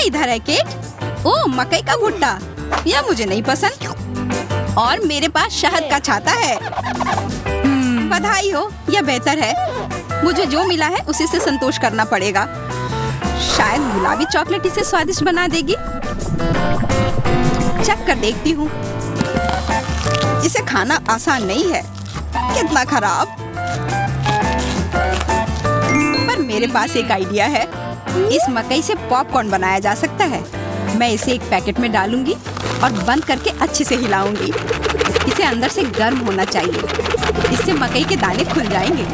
इधर है केट। ओह, मकई का भुट्टा, यह मुझे नहीं पसंद। और मेरे पास शहद का छाता है। बधाई हो, यह बेहतर है। मुझे जो मिला है उसी से संतोष करना पड़ेगा। शायद गुलाबी चॉकलेट इसे स्वादिष्ट बना देगी। चख कर देखती हूँ। इसे खाना आसान नहीं है। कितना खराब। पर मेरे पास एक आइडिया है। इस मकई से पॉपकॉर्न बनाया जा सकता है। मैं इसे एक पैकेट में डालूंगी और बंद करके अच्छे से हिलाऊंगी। इसे अंदर से गर्म होना चाहिए। इससे मकई के दाने खुल जाएंगे।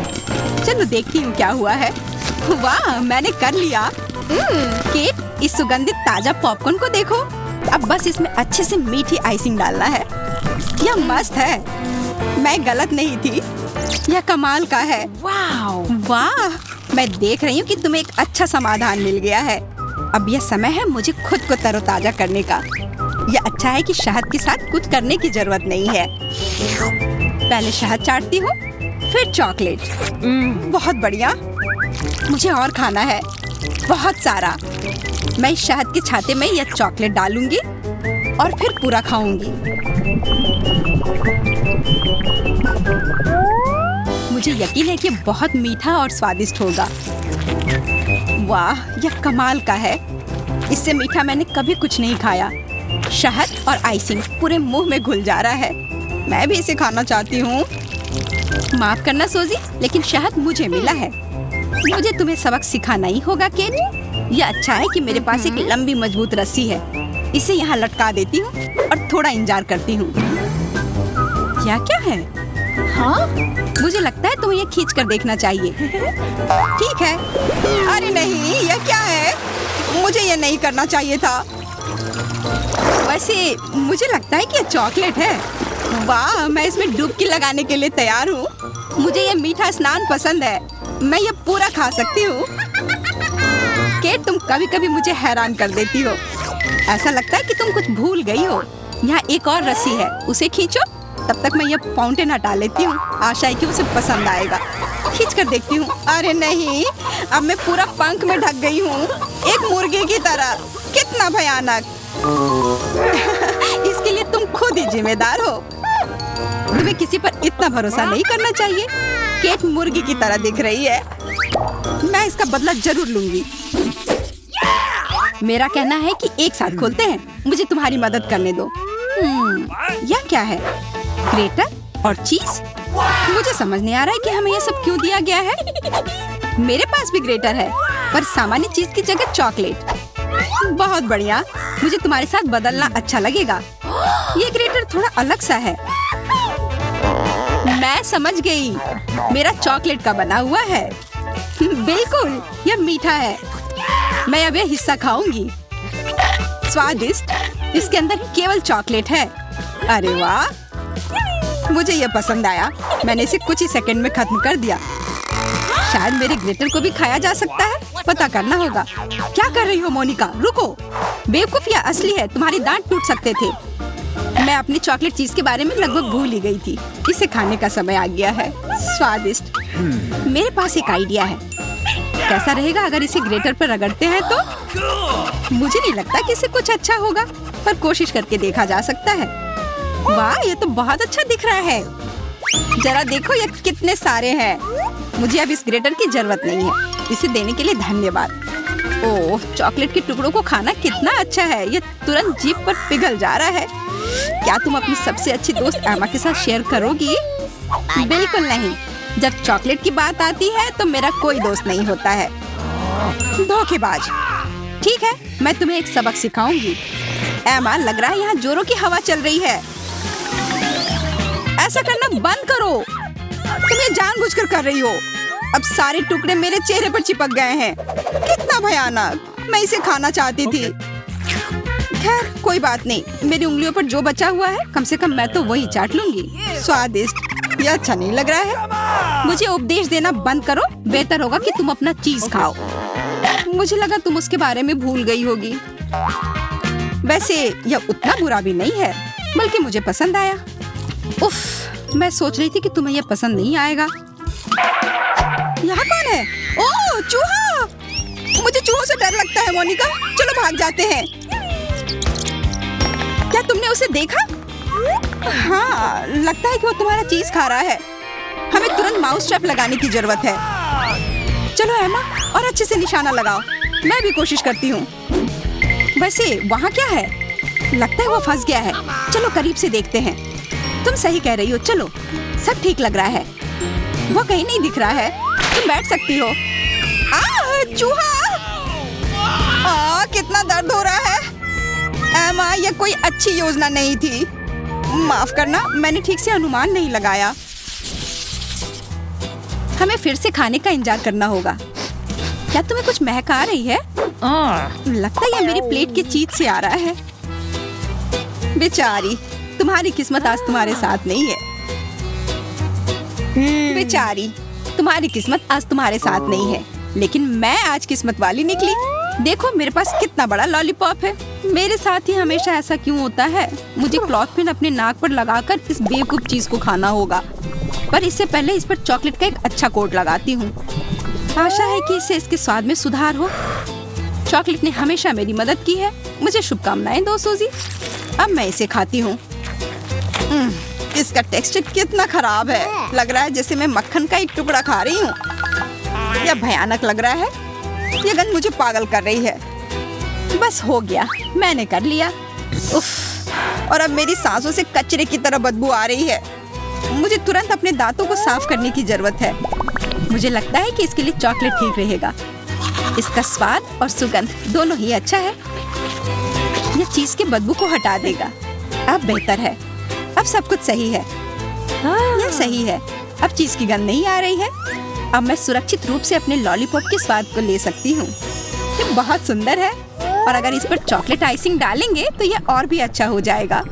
चलो देखती हूँ क्या हुआ है। वाह, मैंने कर लिया। केट, इस सुगंधित ताजा पॉपकॉर्न को देखो। अब बस इसमें अच्छे से मीठी आइसिंग डालना है। यह मस्त है। मैं गलत नहीं थी। यह कमाल का है। वाह, मैं देख रही हूँ कि तुम्हें एक अच्छा समाधान मिल गया है। अब यह समय है मुझे खुद को तरोताजा करने का। यह अच्छा है कि शहद के साथ कुछ करने की जरूरत नहीं है। पहले शहद चाटती हूँ, फिर चॉकलेट। बहुत बढ़िया। मुझे और खाना है, बहुत सारा। मैं इस शहद के छाते में यह चॉकलेट डालूंगी और फिर पूरा खाऊंगी। मुझे यकीन है कि बहुत मीठा और स्वादिष्ट होगा। वाह, यह कमाल का है। इससे मीठा मैंने कभी कुछ नहीं खाया। शहद और आइसिंग पूरे मुंह में घुल जा रहा है। मैं भी इसे खाना चाहती हूँ। माफ करना सोजी, लेकिन शहद मुझे मिला है। मुझे तुम्हें सबक सिखाना ही होगा केट। यह अच्छा है कि मेरे पास एक लंबी मजबूत रस्सी है। इसे यहाँ लटका देती हूँ और थोड़ा इंतजार करती हूँ। क्या क्या है? हाँ, मुझे लगता है तुम्हें यह खींच कर देखना चाहिए। ठीक है। अरे नहीं, यह क्या है? मुझे यह नहीं करना चाहिए था। वैसे मुझे लगता है कि यह चॉकलेट है। वाह, मैं इसमें डुबकी लगाने के लिए तैयार हूँ। मुझे यह मीठा स्नान पसंद है। मैं यह पूरा खा सकती हूँ। केट, तुम कभी कभी मुझे हैरान कर देती हो। ऐसा लगता है कि तुम कुछ भूल गई हो। यहाँ एक और रस्सी है, उसे खींचो। तब तक मैं यह फाउंटेन हटा लेती हूँ। आशा है कि उसे पसंद आएगा। खींच कर देखती हूँ। अरे नहीं, अब मैं पूरा पंख में ढक गई हूँ, एक मुर्गे की तरह। कितना भयानक। इसके लिए तुम खुद ही जिम्मेदार हो। तुम्हें किसी पर इतना भरोसा नहीं करना चाहिए। केट मुर्गी की तरह दिख रही है। मैं इसका बदला जरूर लूंगी। मेरा कहना है कि एक साथ खोलते हैं। मुझे तुम्हारी मदद करने दो। यह क्या है? ग्रेटर और चीज? मुझे समझ नहीं आ रहा है कि हमें यह सब क्यों दिया गया है। मेरे पास भी ग्रेटर है, पर सामान्य चीज की जगह चॉकलेट। बहुत बढ़िया। मुझे तुम्हारे साथ बदलना अच्छा लगेगा। ये ग्रेटर थोड़ा अलग सा है। मैं समझ गई। मेरा चॉकलेट का बना हुआ है। बिल्कुल, यह मीठा है। मैं अब यह हिस्सा खाऊंगी। स्वादिष्ट। इसके अंदर केवल चॉकलेट है। अरे वाह, मुझे यह पसंद आया। मैंने इसे कुछ ही सेकंड में खत्म कर दिया। शायद मेरे ग्लिटर को भी खाया जा सकता है। पता करना होगा। क्या कर रही हो मोनिका? रुको। बेवकूफ, यह असली है। तुम्हारे दांत टूट सकते थे। मैं अपनी चॉकलेट चीज के बारे में लगभग भूल ही गई थी। इसे खाने का समय आ गया है। स्वादिष्ट। मेरे पास एक आइडिया है। कैसा रहेगा अगर इसे ग्रेटर पर रगड़ते हैं तो? मुझे नहीं लगता कि इसे कुछ अच्छा होगा, पर कोशिश करके देखा जा सकता है। वाह, ये तो बहुत अच्छा दिख रहा है। जरा देखो, ये कितने सारे हैं। मुझे अब इस ग्रेटर की जरूरत नहीं है। इसे देने के लिए धन्यवाद। ओह, चॉकलेट के टुकड़ों को खाना कितना अच्छा है। ये तुरंत जीभ पर पिघल जा रहा है। क्या तुम अपनी सबसे अच्छी दोस्त एमा के साथ शेयर करोगी? बिल्कुल नहीं। जब चॉकलेट की बात आती है तो मेरा कोई दोस्त नहीं होता है। धोखेबाज। ठीक है, मैं तुम्हें एक सबक सिखाऊंगी। एमा, लग रहा है यहाँ जोरों की हवा चल रही है। ऐसा करना बंद करो। तुम ये जानबूझकर कर रही हो। अब सारे टुकड़े मेरे चेहरे पर चिपक गए हैं। कितना भयानक। मैं इसे खाना चाहती थी। खैर, कोई बात नहीं। मेरी उंगलियों पर जो बचा हुआ है, कम से कम मैं तो वही चाट लूंगी। स्वादिष्ट। ये अच्छा नहीं लग रहा है। मुझे उपदेश देना बंद करो। बेहतर होगा कि तुम अपना चीज खाओ। मुझे लगा तुम उसके बारे में भूल गई होगी। वैसे यह उतना बुरा भी नहीं है, बल्कि मुझे पसंद आया। उफ, मैं सोच रही थी कि तुम्हें यह पसंद नहीं आएगा। यहाँ कौन है? ओह, चूहा। मुझे चूहों से डर लगता है मोनिका। चलो भाग जाते हैं। क्या तुमने उसे देखा? हाँ, लगता है कि वो तुम्हारा चीज खा रहा है। हमें तुरंत माउस ट्रैप लगाने की जरूरत है। चलो एमा, और अच्छे से निशाना लगाओ। मैं भी कोशिश करती हूँ। वैसे वहाँ क्या है? लगता है वो फंस गया है। चलो करीब से देखते हैं। तुम सही कह रही हो, चलो सब ठीक लग रहा है। वो कहीं नहीं दिख रहा है। तुम बैठ सकती हो। चूहा! कितना दर्द हो रहा है। एमा, ये कोई अच्छी योजना नहीं थी। माफ करना, मैंने ठीक से अनुमान नहीं लगाया। हमें फिर से खाने का इंतजार करना होगा। क्या तुम्हें कुछ महक आ रही है? लगता है ये मेरी प्लेट की चीज से आ रहा है। बेचारी, तुम्हारी किस्मत आज तुम्हारे साथ नहीं है। बेचारी, तुम्हारी किस्मत आज तुम्हारे साथ नहीं है, लेकिन मैं आज किस्मत वाली निकली। देखो मेरे पास कितना बड़ा लॉलीपॉप है। मेरे साथ ही हमेशा ऐसा क्यों होता है? मुझे क्लॉथ पिन अपने नाक पर लगाकर इस बेवकूफ चीज को खाना होगा, पर इससे पहले इस पर चॉकलेट का एक अच्छा कोट लगाती हूँ। आशा है कि इससे इसके स्वाद में सुधार हो। चॉकलेट ने हमेशा मेरी मदद की है। मुझे शुभकामनाएं दो सूजी। अब मैं इसे खाती हूँ। इसका टेक्सचर कितना खराब है। लग रहा है जैसे मैं मक्खन का एक टुकड़ा खा रही हूँ। यह भयानक लग रहा है। यह गंध मुझे पागल कर रही है। बस हो गया, मैंने कर लिया। उफ, और अब मेरी सांसों से कचरे की तरह बदबू आ रही है। मुझे तुरंत अपने दांतों को साफ करने की जरूरत है। मुझे लगता है कि इसके लिए चॉकलेट ठीक रहेगा। इसका स्वाद और सुगंध दोनों ही अच्छा है। यह चीज की बदबू को हटा देगा। अब बेहतर है। अब सब कुछ सही है। यह सही है। अब चीज की गंध नहीं आ रही है। अब मैं सुरक्षित रूप से अपने लॉलीपॉप के स्वाद को ले सकती हूँ। ये बहुत सुंदर है, और अगर इस पर चॉकलेट आइसिंग डालेंगे तो यह और भी अच्छा हो जाएगा।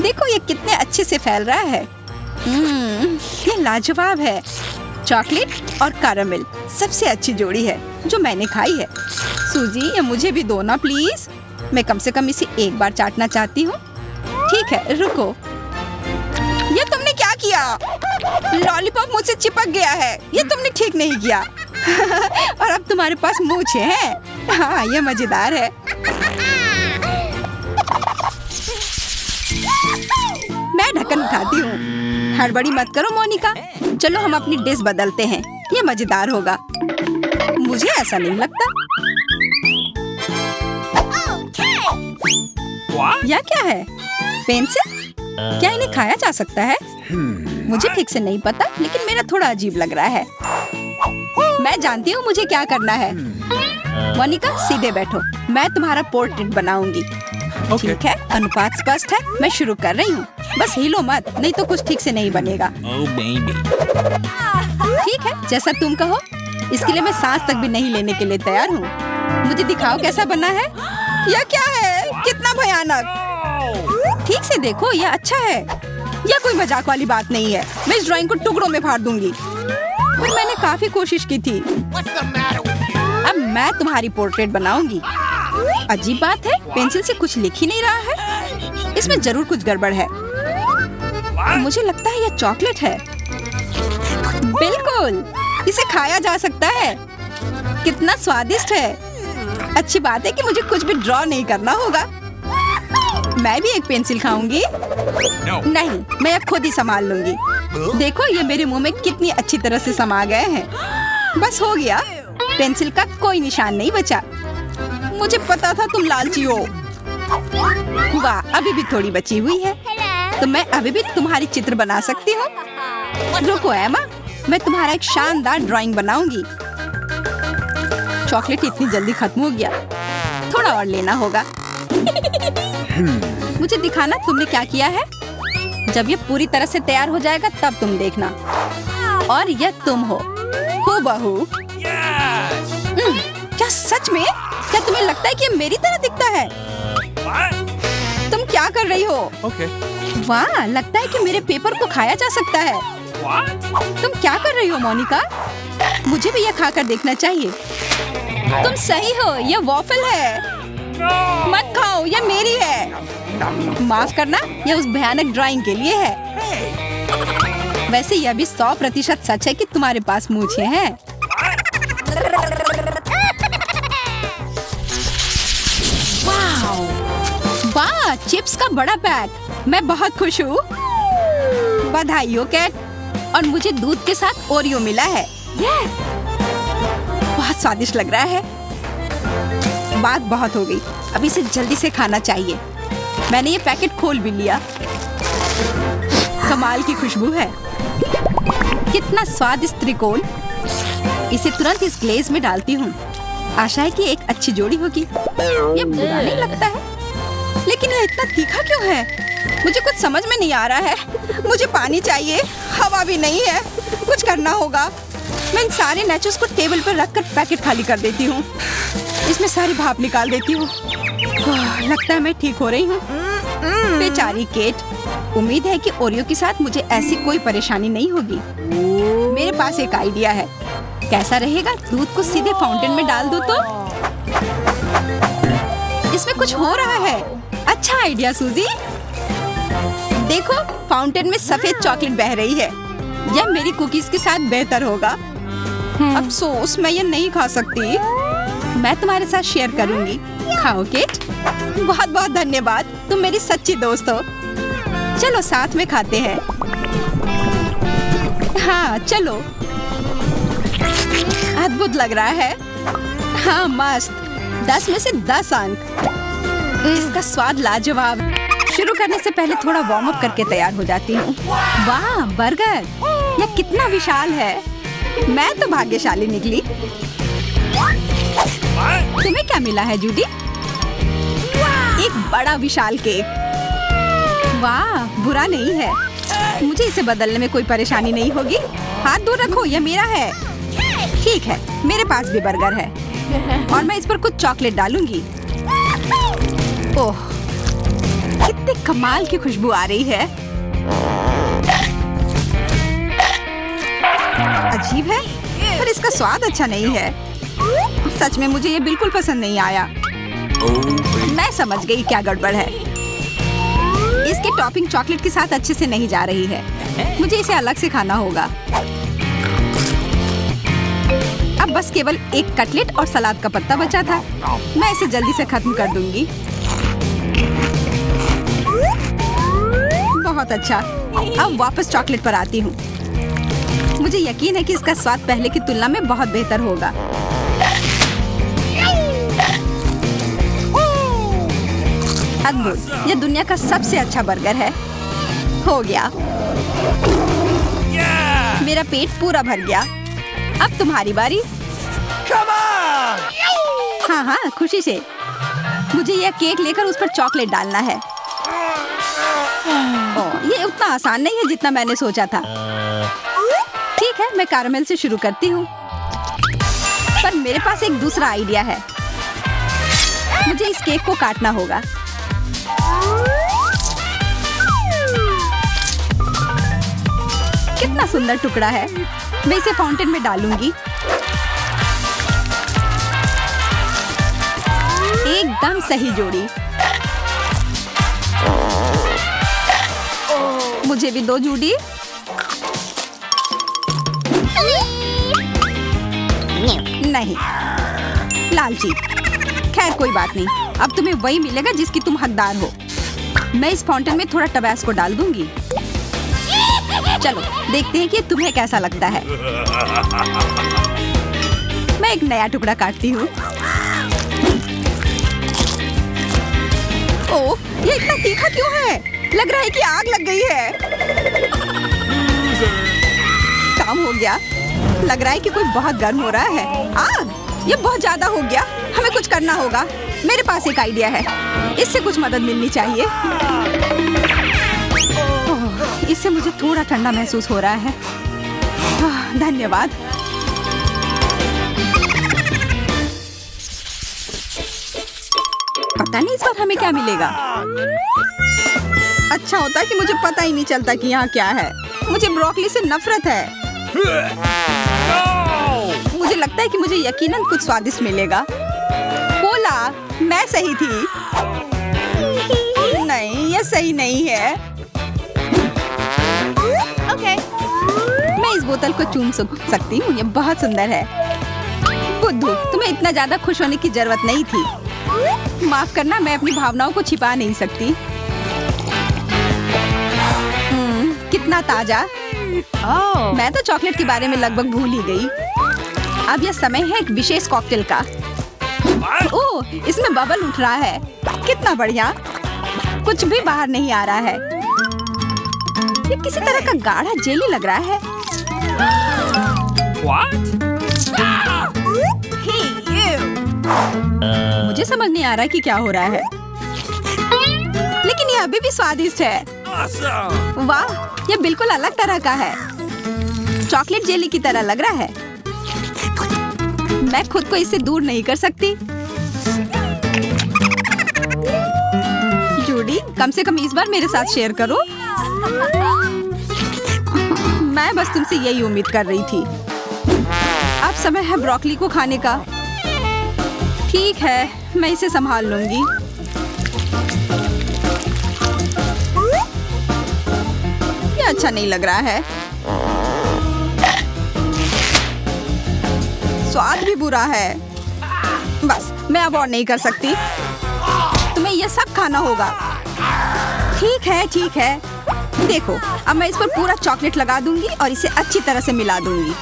देखो ये कितने अच्छे से फैल रहा है। ये लाजवाब है। चॉकलेट और कैरामेल सबसे अच्छी जोड़ी है जो मैंने खाई है। सूजी, ये मुझे भी दो ना प्लीज। मैं कम से कम इसे एक बार चाटना चाहती हूँ। ठीक है, रुको। ये तुमने क्या किया? लॉलीपॉप मुझसे चिपक गया है। ये तुमने ठीक नहीं किया। और अब तुम्हारे पास मूंछें हैं। हाँ, ये मजेदार है। मैं ढक्कन उठाती हूँ। हड़बड़ी मत करो मोनिका। चलो हम अपनी डिश बदलते हैं। ये मजेदार होगा। मुझे ऐसा नहीं लगता। यह क्या है? पेंसिल? क्या इन्हें खाया जा सकता है? मुझे ठीक से नहीं पता, लेकिन मेरा थोड़ा अजीब लग रहा है। मैं जानती हूँ मुझे क्या करना है। मोनिका, सीधे बैठो। मैं तुम्हारा पोर्ट्रेट बनाऊंगी। ठीक है, अनुपात स्पष्ट है। मैं शुरू कर रही हूँ। बस हिलो मत, नहीं तो कुछ ठीक से नहीं बनेगा। ठीक है, जैसा तुम कहो। इसके लिए मैं सांस तक भी नहीं लेने के लिए तैयार हूँ। मुझे दिखाओ कैसा बना है। यह क्या है? कितना भयानक। ठीक से देखो, यह अच्छा है। यह कोई मजाक वाली बात नहीं है। मैं इस ड्राइंग को टुकड़ों में फाड़ दूंगी। पर मैंने काफी कोशिश की थी। अब मैं तुम्हारी पोर्ट्रेट बनाऊंगी। अजीब बात है, पेंसिल से कुछ लिख ही नहीं रहा है। इसमें जरूर कुछ गड़बड़ है। मुझे लगता है यह चॉकलेट है। बिल्कुल, इसे खाया जा सकता है। कितना स्वादिष्ट है। अच्छी बात है कि मुझे कुछ भी ड्रॉ नहीं करना होगा। मैं भी एक पेंसिल खाऊंगी। नहीं, मैं अब खुद ही संभाल लूंगी। देखो ये मेरे मुंह में कितनी अच्छी तरह से समा गए हैं। बस हो गया। पेंसिल का कोई निशान नहीं बचा। मुझे पता था तुम लालची हो। वाह, अभी भी थोड़ी बची हुई है। तो मैं अभी भी तुम्हारी चित्र बना सकती हूँ। रुको एमा, मैं तुम्हारा एक शानदार ड्राइंग बनाऊंगी। चॉकलेट इतनी जल्दी खत्म हो गया। थोड़ा और लेना होगा। मुझे दिखाना तुमने क्या किया है। जब ये पूरी तरह से तैयार हो जाएगा तब तुम देखना। और यह तुम हो, हूबहू। क्या सच में? क्या तुम्हें लगता है कि ये मेरी तरह दिखता है? तुम क्या कर रही हो? वाह, लगता है कि मेरे पेपर को खाया जा सकता है। तुम क्या कर रही हो मोनिका? मुझे भी यह खाकर देखना चाहिए। तुम सही हो, यह वॉफल है। मत खाओ, यह मेरी है। माफ करना, यह उस भयानक ड्राइंग के लिए है। वैसे यह भी 100% सच है कि तुम्हारे पास मूंछें हैं। वाह, चिप्स का बड़ा पैक। मैं बहुत खुश हूँ। बधाई हो कैट। और मुझे दूध के साथ ओरियो मिला है। बहुत स्वादिष्ट लग रहा है। बात बहुत हो गई, अब इसे जल्दी से खाना चाहिए। मैंने ये पैकेट खोल भी लिया। कमाल की खुशबू है। कितना स्वादिष्ट त्रिकोण। इसे तुरंत इस ग्लेज में डालती हूँ। आशा है कि एक अच्छी जोड़ी होगी। ये बुरा नहीं लगता है, लेकिन यह इतना तीखा क्यों है? मुझे कुछ समझ में नहीं आ रहा है। मुझे पानी चाहिए, हवा भी नहीं है। कुछ करना होगा। मैं इन सारे नैचोस को टेबल पर रखकर पैकेट खाली कर देती हूँ। इसमें सारी भाप निकाल देती हूँ। लगता है मैं ठीक हो रही हूँ। बेचारी केट। उम्मीद है कि ओरियो के साथ मुझे ऐसी कोई परेशानी नहीं होगी। मेरे पास एक आइडिया है। कैसा रहेगा दूध को सीधे फाउंटेन में डाल दूं तो? इसमें कुछ हो रहा है। अच्छा आइडिया सूजी। देखो, फाउंटेन में सफेद चॉकलेट बह रही है। यह मेरी कुकीज के साथ बेहतर होगा। अफसोस मैं ये नहीं खा सकती। मैं तुम्हारे साथ शेयर करूंगी। खाओ केट। बहुत बहुत धन्यवाद, तुम मेरी सच्ची दोस्त हो। चलो साथ में खाते हैं। हाँ चलो। अद्भुत लग रहा है। हाँ मस्त। 10 में से 10 अंक। इसका स्वाद लाजवाब। शुरू करने से पहले थोड़ा वार्म अप करके तैयार हो जाती हूँ। वाह बर्गर, यह कितना विशाल है। मैं तो भाग्यशाली निकली। तुम्हें क्या मिला है जूडी? एक बड़ा विशाल केक। वाह बुरा नहीं है। मुझे इसे बदलने में कोई परेशानी नहीं होगी। हाथ दूर रखो, यह मेरा है। ठीक है, मेरे पास भी बर्गर है और मैं इस पर कुछ चॉकलेट डालूंगी। ओह, कितनी कमाल की खुशबू आ रही है। अजीब है, पर इसका स्वाद अच्छा नहीं है। सच में मुझे ये बिल्कुल पसंद नहीं आया। मैं समझ गई क्या गड़बड़ है। इसके टॉपिंग चॉकलेट के साथ अच्छे से नहीं जा रही है। मुझे इसे अलग से खाना होगा। अब बस केवल एक कटलेट और सलाद का पत्ता बचा था। मैं इसे जल्दी से खत्म कर दूंगी। बहुत अच्छा। अब वापस चॉकलेट पर आती हूँ। मुझे यकीन है कि इसका स्वाद पहले की तुलना में बहुत बेहतर होगा। अद्भुत, यह दुनिया का सबसे अच्छा बर्गर है। हो गया। मेरा पेट पूरा भर गया। अब तुम्हारी बारी। हाँ हाँ, खुशी से। मुझे यह केक लेकर उस पर चॉकलेट डालना है। ये उतना आसान नहीं है जितना मैंने सोचा था। ठीक है, मैं कैरामेल से शुरू करती हूँ। पर मेरे पास एक दूसरा आइडिया है। मुझे इस केक को काटना होगा। कितना सुंदर टुकड़ा है। मैं इसे फाउंटेन में डालूंगी। एकदम सही जोड़ी। मुझे भी दो जूडी। नहीं, लालची। खैर कोई बात नहीं, अब तुम्हें वही मिलेगा जिसकी तुम हकदार हो। मैं इस फाउंटेन में थोड़ा टबैस्को डाल दूंगी। चलो देखते हैं कि तुम्हें कैसा लगता है। मैं एक नया टुकड़ा काटती हूँ। ओह, ये इतना तीखा क्यों है? लग रहा है कि आग लग गई है। काम हो गया। लग रहा है कि कोई बहुत गर्म हो रहा है। आग, ये बहुत ज्यादा हो गया। हमें कुछ करना होगा। मेरे पास एक आइडिया है। इससे कुछ मदद मिलनी चाहिए। इससे मुझे थोड़ा ठंडा महसूस हो रहा है। धन्यवाद। पता नहीं इस बार हमें क्या मिलेगा। अच्छा होता कि मुझे पता ही नहीं चलता कि यहाँ क्या है। मुझे ब्रोकली से नफरत है। मुझे लगता है कि मुझे यकीनन कुछ स्वादिष्ट मिलेगा। बोला, मैं सही थी। नहीं, यह सही नहीं है। ओके, मैं इस बोतल को चूम सकती हूँ। ये बहुत सुंदर है। बुद्धू, तुम्हें इतना ज्यादा खुश होने की जरूरत नहीं थी। माफ करना, मैं अपनी भावनाओं को छिपा नहीं सकती। कितना ताजा। मैं तो चॉकलेट के बारे में लगभग भूल ही गई। अब यह समय है एक विशेष कॉकटेल का। ओह, इसमें बबल उठ रहा है। कितना बढ़िया। कुछ भी बाहर नहीं आ रहा है। ये किसी तरह का गाढ़ा जेली लग रहा है। मुझे समझ नहीं आ रहा कि क्या हो रहा है, लेकिन ये अभी भी स्वादिष्ट है। वाह, ये बिल्कुल अलग तरह का है। चॉकलेट जेली की तरह लग रहा है। मैं खुद को इससे दूर नहीं कर सकती। जूडी, कम से कम इस बार मेरे साथ शेयर करो। मैं बस तुमसे यही उम्मीद कर रही थी। अब समय है ब्रोकली को खाने का। ठीक है, मैं इसे संभाल लूंगी। ये अच्छा नहीं लग रहा है। स्वाद भी बुरा है। बस, मैं अब और नहीं कर सकती। तुम्हें ये सब खाना होगा। ठीक है, ठीक है। देखो, अब मैं इस पर पूरा चॉकलेट लगा दूंगी और इसे अच्छी तरह से मिला दूंगी।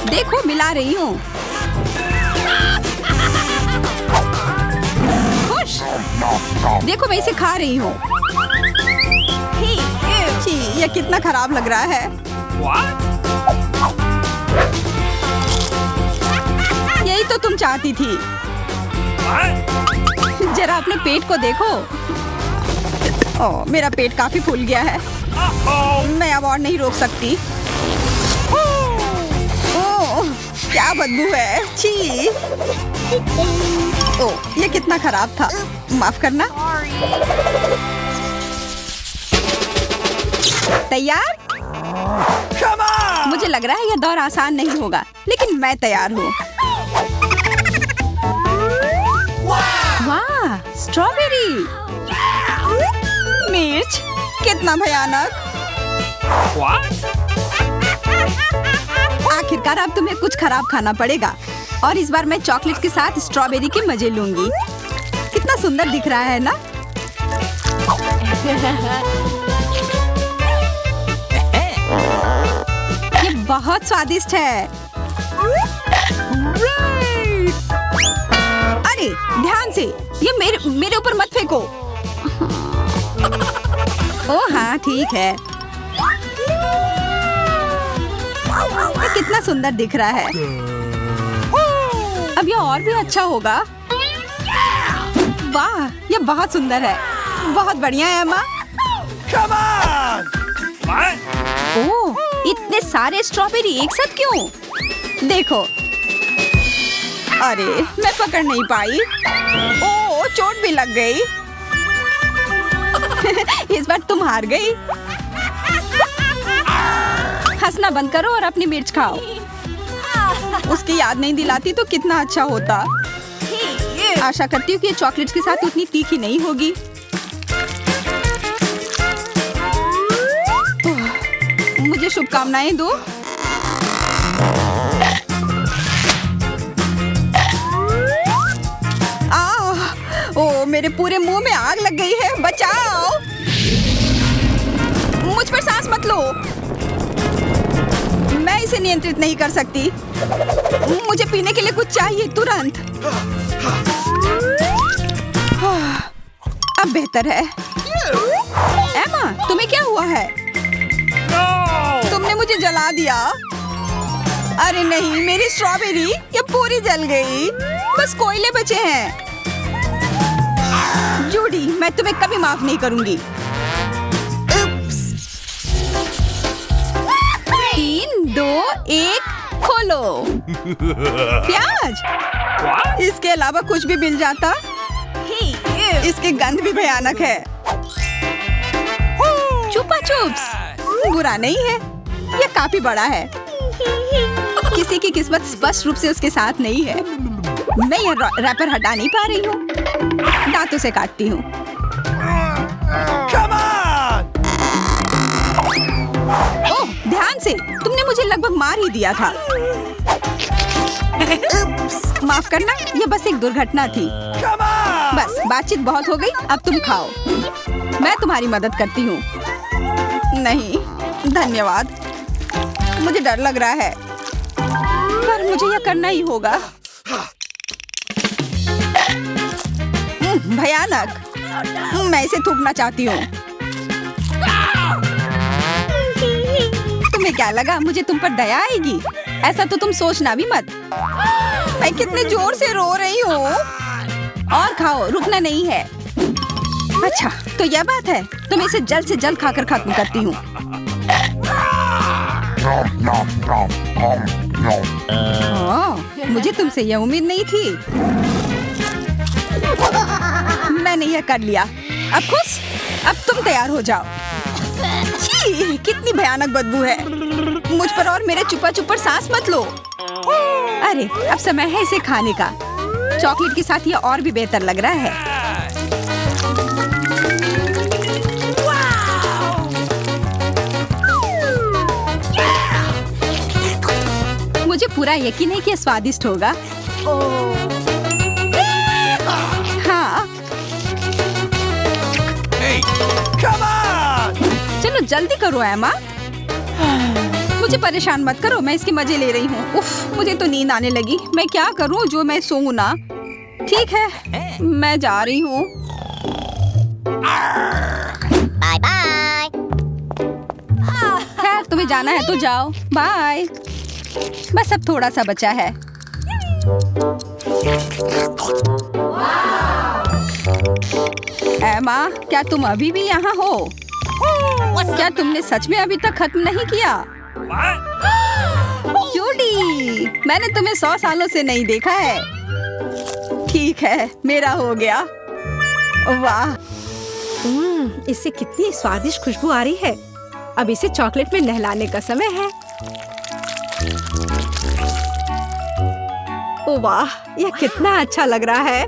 देखो, मिला रही हूँ। खुश। देखो, मैं इसे खा रही हूँ। छी, ये कितना खराब लग रहा है। यही तो तुम चाहती थी। जरा अपने पेट को देखो। ओह, मेरा पेट काफी फूल गया है। मैं अब और नहीं रोक सकती। ओह, क्या बदबू है। छी। ओह, ये कितना खराब था। माफ करना। तैयार? मुझे लग रहा है यह दौर आसान नहीं होगा, लेकिन मैं तैयार हूँ। वाह, स्ट्रॉबेरी। मिर्च, कितना भयानक। आखिरकार अब तुम्हें कुछ खराब खाना पड़ेगा, और इस बार मैं चॉकलेट के साथ स्ट्रॉबेरी के मजे लूंगी। कितना सुंदर दिख रहा है ना? ये बहुत स्वादिष्ट है। अरे, ध्यान से, ये मेरे ऊपर मत फेंको। ओह हाँ, ठीक है। ये कितना सुंदर दिख रहा है। अब यह और भी अच्छा होगा। वाह, ये बहुत सुंदर है। बहुत बढ़िया है एम्मा। ओह, इतने सारे स्ट्रॉबेरी एक साथ क्यों? देखो। अरे, मैं पकड़ नहीं पाई। ओह, चोट भी लग गई। इस बार तुम हार गई। हंसना बंद करो और अपनी मिर्च खाओ। उसकी याद नहीं दिलाती तो कितना अच्छा होता। आशा करती हूँ कि ये चॉकलेट के साथ उतनी तीखी नहीं होगी। मुझे शुभकामनाएं दो। ओह, मेरे पूरे मुंह में आग लग गई है। बचाओ। मुझ पर सांस मत लो। मैं इसे नियंत्रित नहीं कर सकती। मुझे पीने के लिए कुछ चाहिए तुरंत। अब बेहतर है। एम्मा, तुम्हें क्या हुआ है? तुमने मुझे जला दिया। अरे नहीं, मेरी स्ट्रॉबेरी ये पूरी जल गई। बस कोयले बचे हैं। जूडी, मैं तुम्हें कभी माफ नहीं करूंगी। 3, 2, 1, खोलो। प्याज। इसके अलावा कुछ भी मिल जाता। इसकी गंध भी भयानक है। चुपा चुप्स बुरा नहीं है। यह काफी बड़ा है। किसी की किस्मत स्पष्ट रूप से उसके साथ नहीं है। मैं यह रैपर हटा नहीं पा रही हूँ। दांतों से काटती हूँ। ओह, ध्यान से। तुमने मुझे लगभग मार ही दिया था। माफ करना, ये बस एक दुर्घटना थी। बस बातचीत बहुत हो गई, अब तुम खाओ। मैं तुम्हारी मदद करती हूँ। नहीं, धन्यवाद। मुझे डर लग रहा है, पर मुझे यह करना ही होगा। भयानक। मैं इसे थूकना चाहती हूँ। तुम्हें क्या लगा मुझे तुम पर दया आएगी? ऐसा तो तुम सोचना भी मत। मैं कितने जोर से रो रही हूँ। और खाओ, रुकना नहीं है। अच्छा, तो यह बात है। तो मैं इसे जल्द से जल्द खाकर खत्म करती हूँ। मुझे तुमसे यह उम्मीद नहीं थी। मैंने यह कर लिया। अब खुश? अब तुम तैयार हो जाओ। छी, कितनी भयानक बदबू है। मुझ पर और मेरे चुपा चुपर सांस मत लो। अरे, अब समय है इसे खाने का। चॉकलेट के साथ यह और भी बेहतर लग रहा है। मुझे पूरा यकीन है कि यह स्वादिष्ट होगा। हाँ। चलो जल्दी करो एमा। मुझे परेशान मत करो, मैं इसके मजे ले रही हूँ। उफ, मुझे तो नींद आने लगी। मैं क्या करूँ जो मैं सोऊं ना। ठीक है, मैं जा रही हूँ। Bye bye. खैर, तुम्हें जाना है तो जाओ। बाय। बस अब थोड़ा सा बचा है। एमा, क्या तुम अभी भी यहाँ हो? क्या तुमने सच में अभी तक खत्म नहीं किया? क्यूटी, मैंने तुम्हें 100 सालों से नहीं देखा है। ठीक है, मेरा हो गया। वाह, इससे कितनी स्वादिष्ट खुशबू आ रही है। अब इसे चॉकलेट में नहलाने का समय है। ओ वाह, यह कितना अच्छा लग रहा है।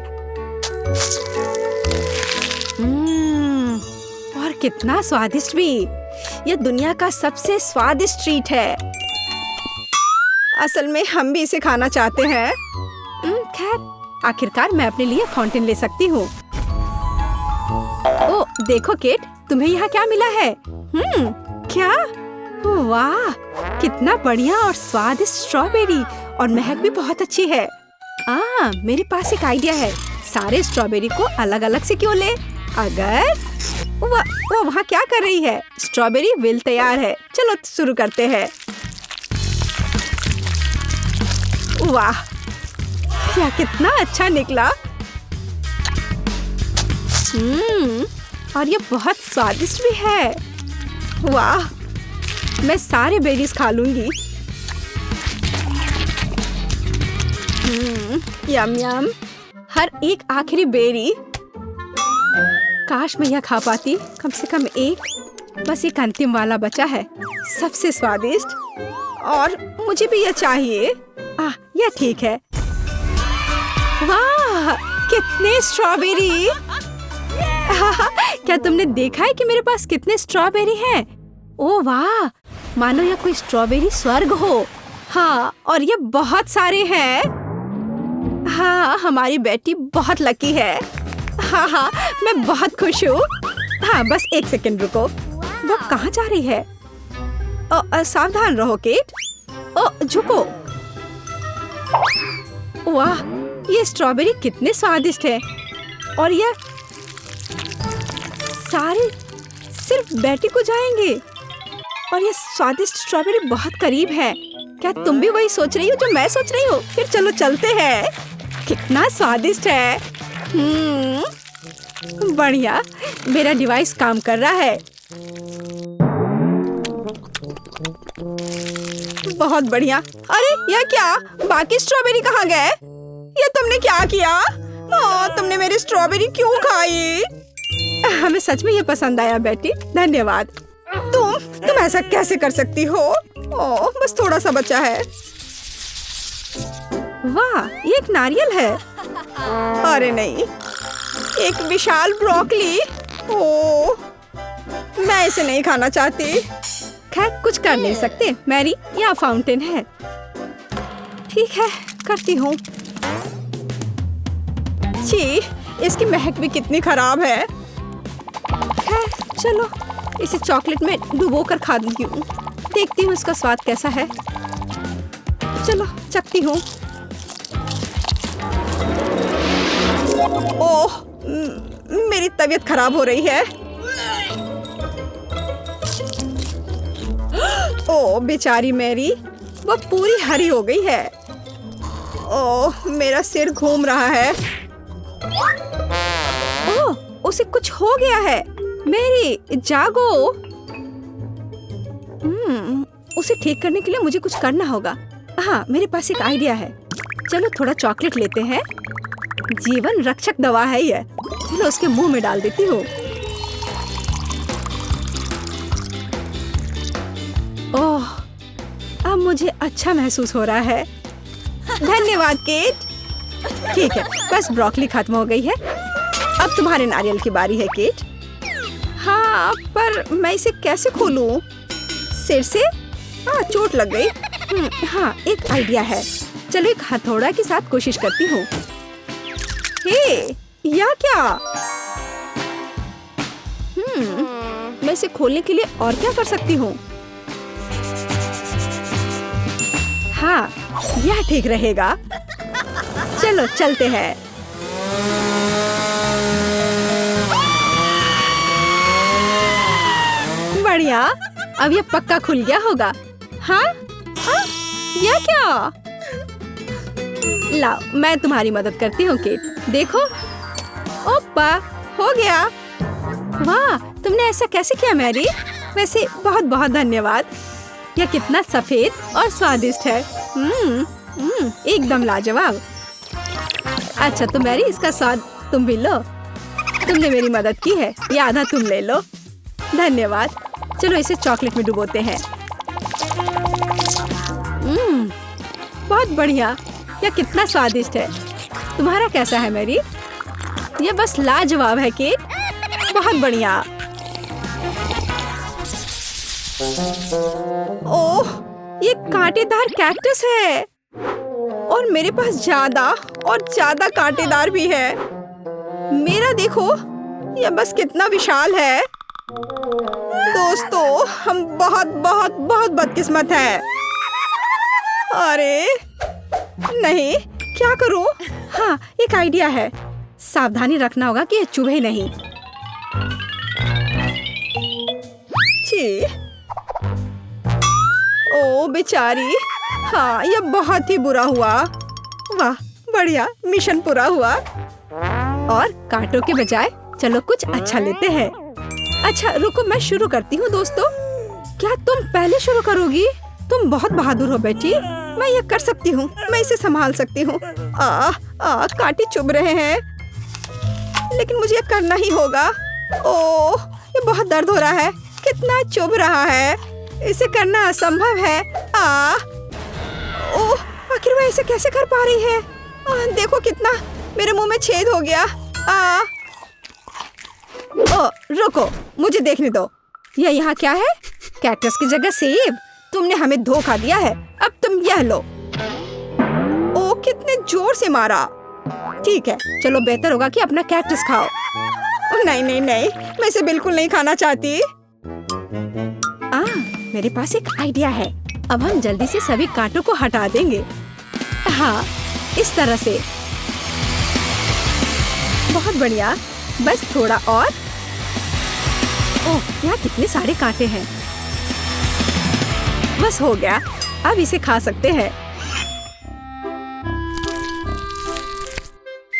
और कितना स्वादिष्ट भी। यह दुनिया का सबसे स्वादिष्ट ट्रीट है। असल में हम भी इसे खाना चाहते हैं। खैर, आखिरकार मैं अपने लिए फाउंटेन ले सकती हूँ। ओ, देखो केट, तुम्हें यहाँ क्या मिला है? क्या? वाह, कितना बढ़िया और स्वादिष्ट स्ट्रॉबेरी, और महक भी बहुत अच्छी है। मेरे पास एक आइडिया है। सारे स्ट्रॉबेरी को अलग अलग से क्यों ले? अगर वो वहाँ क्या कर रही है? स्ट्रॉबेरी विल तैयार है। चलो शुरू करते हैं। वाह, यह कितना अच्छा निकला। और ये बहुत स्वादिष्ट भी है। वाह, मैं सारे बेरीज खा लूंगी। यम यम। हर एक आखिरी बेरी। काश मैं यह खा पाती। कम से कम एक। बस एक अंतिम वाला बचा है, सबसे स्वादिष्ट। और मुझे भी यह चाहिए। यह ठीक है। वाह, कितने स्ट्रॉबेरी। क्या तुमने देखा है कि मेरे पास कितने स्ट्रॉबेरी हैं? ओह वाह, मानो यह कोई स्ट्रॉबेरी स्वर्ग हो। हाँ, और ये बहुत सारे हैं। हाँ, हमारी बेटी बहुत लकी है। हाँ, मैं बहुत खुश हूँ। हाँ, बस एक सेकंड रुको। वो कहाँ जा रही है? सावधान रहो केट। झुको। वाह, ये स्ट्रॉबेरी कितने स्वादिष्ट है। और ये सारे सिर्फ बेटी को जाएंगे। और ये स्वादिष्ट स्ट्रॉबेरी बहुत करीब है। क्या तुम भी वही सोच रही हो जो मैं सोच रही हूँ? फिर चलो चलते हैं। कितना स्वादिष्ट है। बढ़िया, मेरा डिवाइस काम कर रहा है। बहुत बढ़िया। अरे यह क्या? बाकी स्ट्रॉबेरी कहाँ गए? ये तुमने क्या किया? तुमने मेरी स्ट्रॉबेरी क्यों खाई? हमें सच में ये पसंद आया बेटी, धन्यवाद। तुम ऐसा कैसे कर सकती हो? बस थोड़ा सा बचा है। वाह, ये एक नारियल है। अरे नहीं, एक विशाल ब्रोकली। मैं इसे नहीं खाना चाहती। खैर कुछ कर नहीं सकते मैरी, यहाँ फाउंटेन है। ठीक है, करती हूँ। छी, इसकी महक भी कितनी खराब है। खैर चलो इसे चॉकलेट में डुबो कर खा दूंगी हूँ। देखती हूँ इसका स्वाद कैसा है। चलो चखती हूँ। ओह, मेरी तबीयत खराब हो रही है। ओह बेचारी मैरी, वो पूरी हरी हो गई है। ओह मेरा सिर घूम रहा है। ओह उसे कुछ हो गया है। मैरी जागो। उसे ठीक करने के लिए मुझे कुछ करना होगा। हाँ मेरे पास एक आइडिया है। चलो थोड़ा चॉकलेट लेते हैं। जीवन रक्षक दवा है ये। चलो उसके मुंह में डाल देती हूँ। ओह अब मुझे अच्छा महसूस हो रहा है। धन्यवाद केट। ठीक है, बस ब्रोकली खत्म हो गई है। अब तुम्हारे नारियल की बारी है केट। हाँ पर मैं इसे कैसे खोलूं? सिर से? हाँ चोट लग गई। हाँ एक आइडिया है। चलो एक हथौड़ा के साथ कोशिश करती हूँ। हे, या क्या? मैं इसे खोलने के लिए और क्या कर सकती हूँ? हाँ यह ठीक रहेगा। चलो चलते हैं। बढ़िया, अब ये पक्का खुल गया होगा। हाँ? हाँ? यह क्या? लाओ मैं तुम्हारी मदद करती हूँ केट। देखो, ओप्पा हो गया। वाह, तुमने ऐसा कैसे किया मैरी? वैसे बहुत बहुत धन्यवाद। यह कितना सफेद और स्वादिष्ट है। एकदम लाजवाब। अच्छा तो मैरी इसका स्वाद तुम भी लो। तुमने मेरी मदद की है, ये आधा तुम ले लो। धन्यवाद। चलो इसे चॉकलेट में डुबोते हैं। बहुत बढ़िया। यह कितना स्वादिष्ट है। तुम्हारा कैसा है मैरी? यह बस लाजवाब है केट। बहुत बढ़िया। ओह ये कांटेदार कैक्टस है और मेरे पास ज्यादा और ज्यादा कांटेदार भी है। मेरा देखो, यह बस कितना विशाल है। दोस्तों हम बहुत बहुत बहुत बदकिस्मत हैं। अरे नहीं, क्या करूं? हाँ एक आइडिया है। सावधानी रखना होगा कि ये चुभे नहीं। छी, ओ बेचारी। हाँ यह बहुत ही बुरा हुआ। वाह बढ़िया, मिशन पूरा हुआ। और कांटों के बजाय चलो कुछ अच्छा लेते हैं। अच्छा रुको, मैं शुरू करती हूँ दोस्तों। क्या तुम पहले शुरू करोगी? तुम बहुत बहादुर हो बेटी। मैं ये कर सकती हूँ, मैं इसे संभाल सकती हूँ। कांटे चुभ रहे हैं, लेकिन मुझे ये करना ही होगा। ओह ये बहुत दर्द हो रहा है। कितना चुभ रहा है, इसे करना असंभव है। ओह आखिर वह इसे कैसे कर पा रही है? देखो कितना मेरे मुंह में छेद हो गया। रुको, मुझे देखने दो। यह यहाँ क्या है? कैक्टस की जगह सेब। तुमने हमें धोखा दिया है। अब तुम यह लो। ओ कितने जोर से मारा। ठीक है, चलो बेहतर होगा कि अपना कैक्टस खाओ। नहीं नहीं नहीं, मैं इसे बिल्कुल नहीं खाना चाहती। मेरे पास एक आइडिया है। अब हम जल्दी से सभी कांटों को हटा देंगे। हाँ इस तरह से। बहुत बढ़िया, बस थोड़ा और। ओह यहाँ कितने सारे कांटे हैं। बस हो गया, अब इसे खा सकते हैं।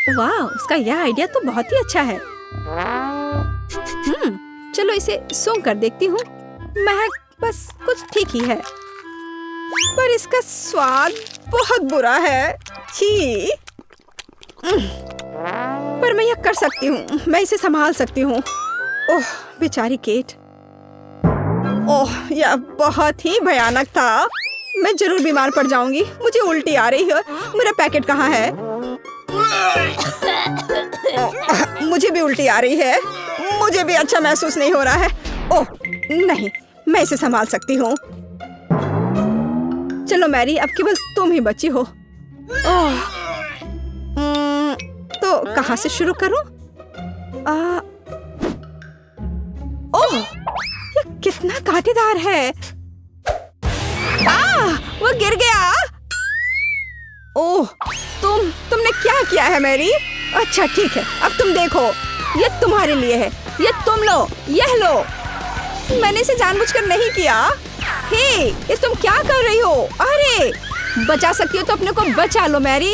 वाह, उसका यह आइडिया तो बहुत ही अच्छा है। चलो इसे सूंघ कर देखती हूँ। महक बस कुछ ठीक ही है, पर इसका स्वाद बहुत बुरा है। छी। पर मैं यह कर सकती हूँ, मैं इसे संभाल सकती हूँ। ओह बेचारी केट। ओह यह बहुत ही भयानक था। मैं जरूर बीमार पड़ जाऊंगी। मुझे उल्टी आ रही है। मेरा पैकेट कहाँ है? मुझे भी उल्टी आ रही है। मुझे भी अच्छा महसूस नहीं हो रहा है। ओह नहीं, मैं इसे संभाल सकती हूँ। चलो मैरी, अब केवल तुम ही बची हो। ओह, तो कहाँ से शुरू करूँ? ओह, ये कितना कांटेदार है। वो गिर गया। ओह, तुमने क्या किया है मैरी? अच्छा ठीक है, अब तुम देखो, ये तुम्हारे लिए है। ये तुम लो, यह लो। मैंने इसे जानबूझकर नहीं किया। हे, ये तुम क्या कर रही हो? अरे, बचा सकती हो तो अपने को बचा लो मैरी।